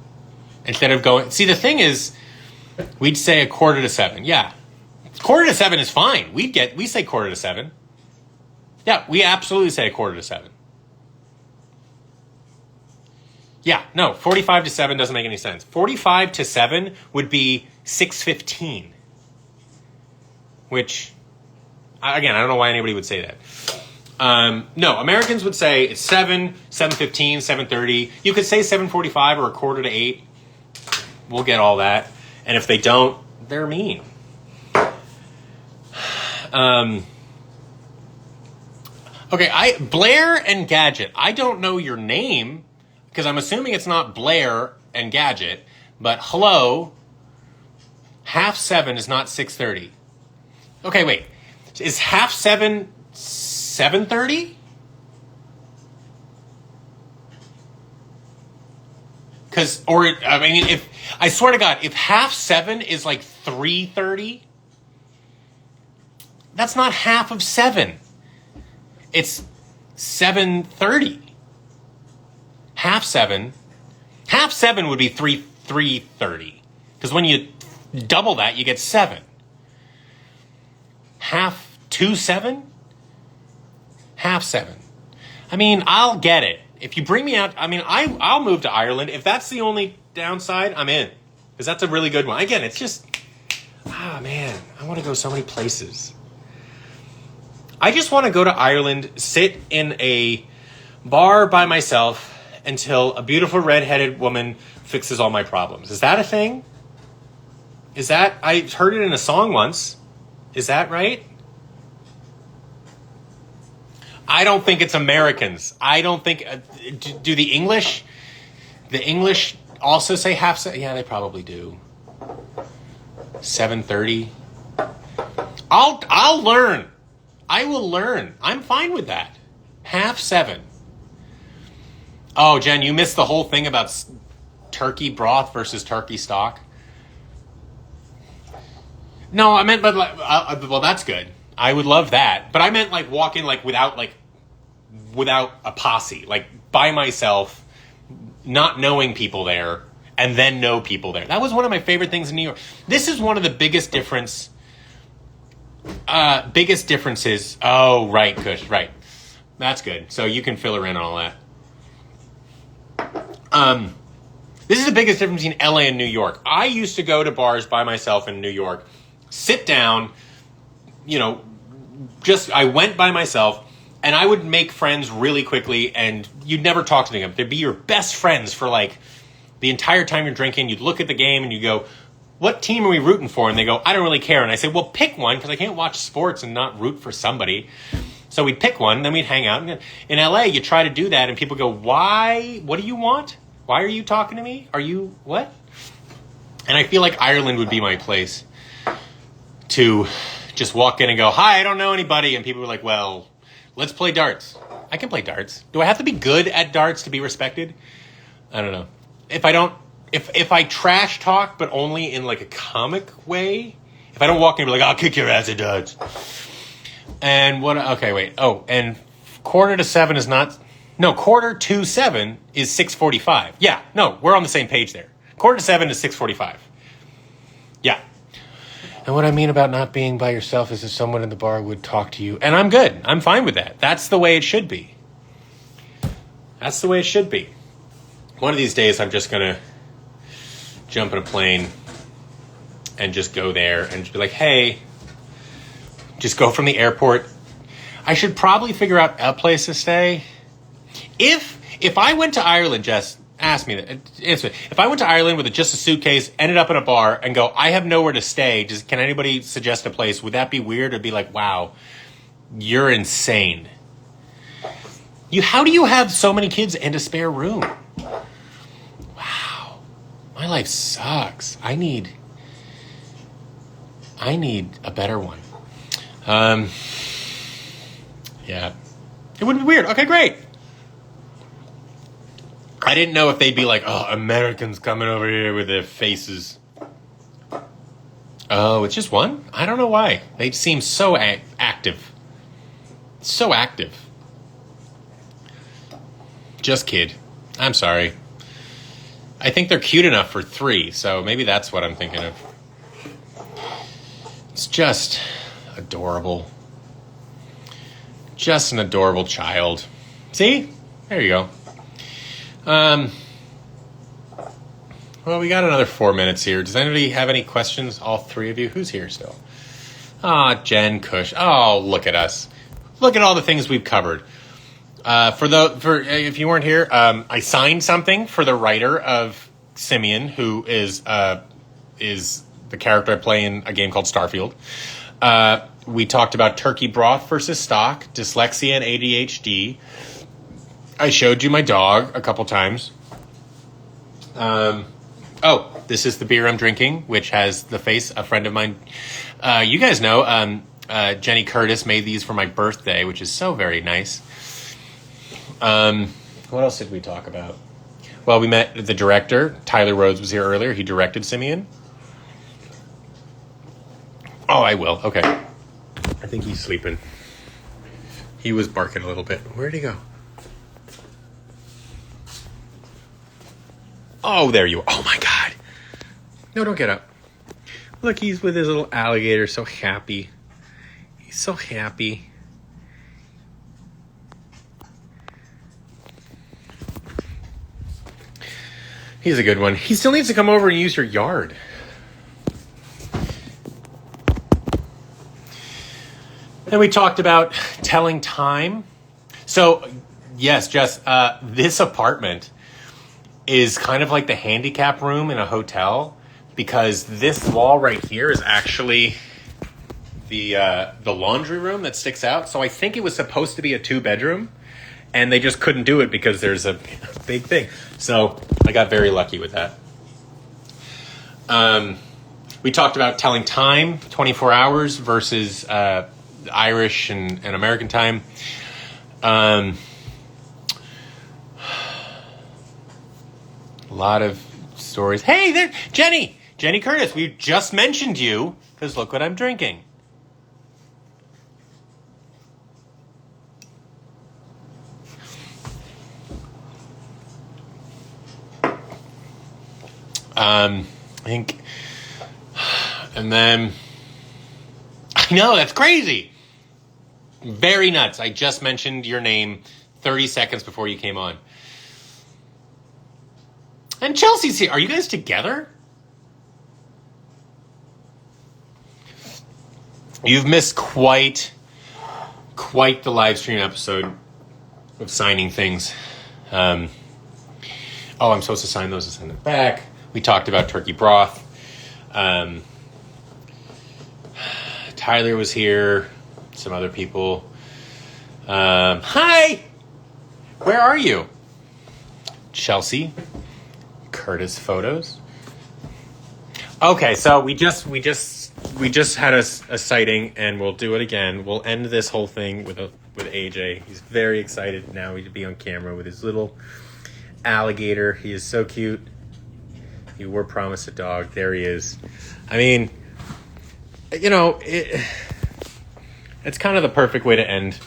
instead of going. See, the thing is, we'd say 6:45. Yeah, 6:45 is fine. We say 6:45. Yeah, we absolutely say 6:45. Yeah, no, 45 to 7 doesn't make any sense. 45 to 7 would be 6:15. Which, again, I don't know why anybody would say that. No, Americans would say it's 7, 7:15, 7:30. You could say 7:45 or 7:45. We'll get all that. And if they don't, they're mean. Okay, Blair and Gadget. I don't know your name because I'm assuming it's not Blair and Gadget. But hello, 7:30 is not 6:30. Okay, wait. Is 7:30 7:30? If I swear to God, if 7:30 is like 3:30, that's not half of 7. It's 7:30. 7:30. 7:30 would be 3:30. Because when you double that, you get 7. 7:30? 7:30. I mean, I'll get it. If you bring me out, I mean, I'll move to Ireland. If that's the only downside, I'm in. Because that's a really good one. Again, it's just, man, I want to go so many places. I just want to go to Ireland, sit in a bar by myself until a beautiful redheaded woman fixes all my problems. Is that a thing? I heard it in a song once. Is that right? I don't think it's Americans. I don't think... do the English also say 7:30? Yeah, they probably do. 7:30. I'll learn. I will learn. I'm fine with that. 7:30. Oh, Jen, you missed the whole thing about turkey broth versus turkey stock. No, I meant, well, that's good. I would love that. But I meant like walking without a posse, like by myself, not knowing people there, and then know people there. That was one of my favorite things in New York. This is one of the biggest differences. Oh, right, Kush, right. That's good. So you can fill her in on all that. This is the biggest difference between LA and New York. I used to go to bars by myself in New York, sit down, I went by myself, and I would make friends really quickly, and you'd never talk to them. They'd be your best friends for the entire time you're drinking. You'd look at the game and you go, what team are we rooting for? And they go, I don't really care. And I say, well, pick one, because I can't watch sports and not root for somebody. So we'd pick one, then we'd hang out. In LA, you try to do that, and people go, why? What do you want? Why are you talking to me? Are you what? And I feel like Ireland would be my place to just walk in and go, hi, I don't know anybody. And people were like, well, let's play darts. I can play darts. Do I have to be good at darts to be respected? I don't know. If I trash talk, but only in a comic way, if I don't walk in and be like, I'll kick your ass at darts. And okay, wait. Oh, and 6:45 is not, no, 6:45 is 6:45. Yeah, no, we're on the same page there. 6:45 is 6:45. Yeah. And what I mean about not being by yourself is if someone in the bar would talk to you. And I'm good. I'm fine with that. That's the way it should be. That's the way it should be. One of these days, I'm just going to jump in a plane and just go there and just be like, hey, just go from the airport. I should probably figure out a place to stay. If I went to Ireland, Jess, Ask me that. If I went to Ireland with just a suitcase, ended up in a bar, and go, I have nowhere to stay. Can anybody suggest a place? Would that be weird? Or be like, wow, you're insane. How do you have so many kids and a spare room? Wow, my life sucks. I need a better one. Yeah, it wouldn't be weird. Okay, great. I didn't know if they'd be like, oh, Americans coming over here with their faces. Oh, it's just one? I don't know why. They seem so active. So active. Just kid. I'm sorry. I think they're cute enough for 3, so maybe that's what I'm thinking of. It's just adorable. Just an adorable child. See? There you go. Well, we got another 4 minutes here. Does anybody have any questions? All 3 of you? Who's here still? Jen, Cush. Oh, look at us. Look at all the things we've covered. If you weren't here, I signed something for the writer of Simeon, who is the character I play in a game called Starfield. We talked about turkey broth versus stock, dyslexia and ADHD. I showed you my dog a couple times. This is the beer I'm drinking, which has the face a friend of mine. You guys know, Jenny Curtis made these for my birthday, which is so very nice. What else did we talk about? Well, we met the director. Tyler Rhodes was here earlier. He directed Simeon. Oh, I will. Okay. I think he's sleeping. He was barking a little bit. Where'd he go? Oh, there you are. Oh, my God. No, don't get up. Look, he's with his little alligator. So happy. He's so happy. He's a good one. He still needs to come over and use your yard. And we talked about telling time. So, yes, Jess, this apartment is kind of like the handicap room in a hotel, because this wall right here is actually the laundry room that sticks out. So I think it was supposed to be a 2-bedroom, and they just couldn't do it because there's a big thing. So I got very lucky with that. We talked about telling time, 24 hours versus Irish and American time. A lot of stories. Hey, there, Jenny Curtis. We just mentioned you because look what I'm drinking. I think, and then I know that's crazy. Very nuts. I just mentioned your name 30 seconds before you came on. And Chelsea's here. Are you guys together? You've missed quite the live stream episode of signing things. I'm supposed to sign those and send them back. We talked about turkey broth. Tyler was here. Some other people. Hi! Where are you? Chelsea. Curtis photos. Okay, so we just had a sighting, and we'll do it again. We'll end this whole thing with AJ. He's very excited now to be on camera with his little alligator. He is so cute. You were promised a dog. There he is. I mean, it's kind of the perfect way to end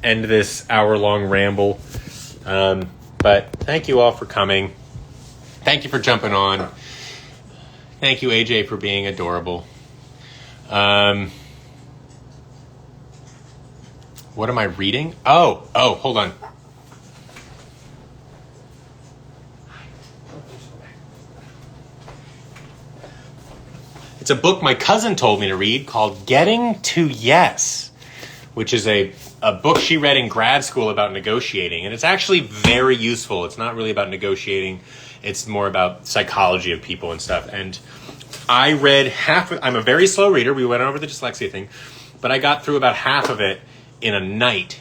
this hour-long ramble. But thank you all for coming. Thank you for jumping on. Thank you, AJ, for being adorable. What am I reading? Oh, hold on. It's a book my cousin told me to read called Getting to Yes, which is a a book she read in grad school about negotiating, and it's actually very useful. It's not really about negotiating. It's more about psychology of people and stuff. And I read half of, I'm a very slow reader. We went over the dyslexia thing, but I got through about half of it in a night.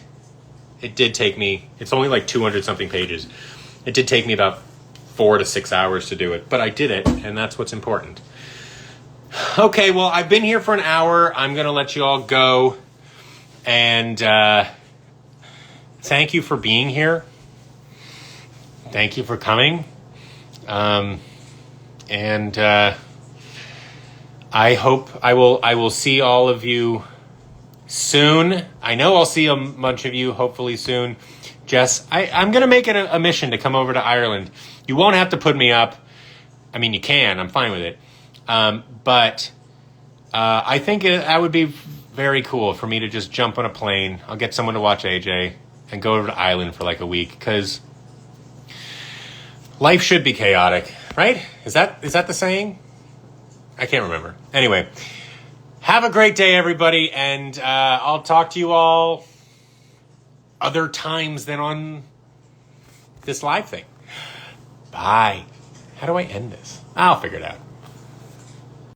It did take me, it's only like 200 something pages. It did take me about 4 to 6 hours to do it, but I did it, and that's what's important. Okay, well, I've been here for an hour. I'm going to let you all go. And thank you for being here. Thank you for coming. And I hope I will see all of you soon. I know I'll see a bunch of you hopefully soon. Jess, I'm going to make it a mission to come over to Ireland. You won't have to put me up. I mean, you can. I'm fine with it. But I think that would be very cool for me to just jump on a plane. I'll get someone to watch AJ and go over to Ireland for like a week, because life should be chaotic, right? Is that the saying? I can't remember. Anyway, have a great day, everybody, and I'll talk to you all other times than on this live thing. Bye. How do I end this? I'll figure it out.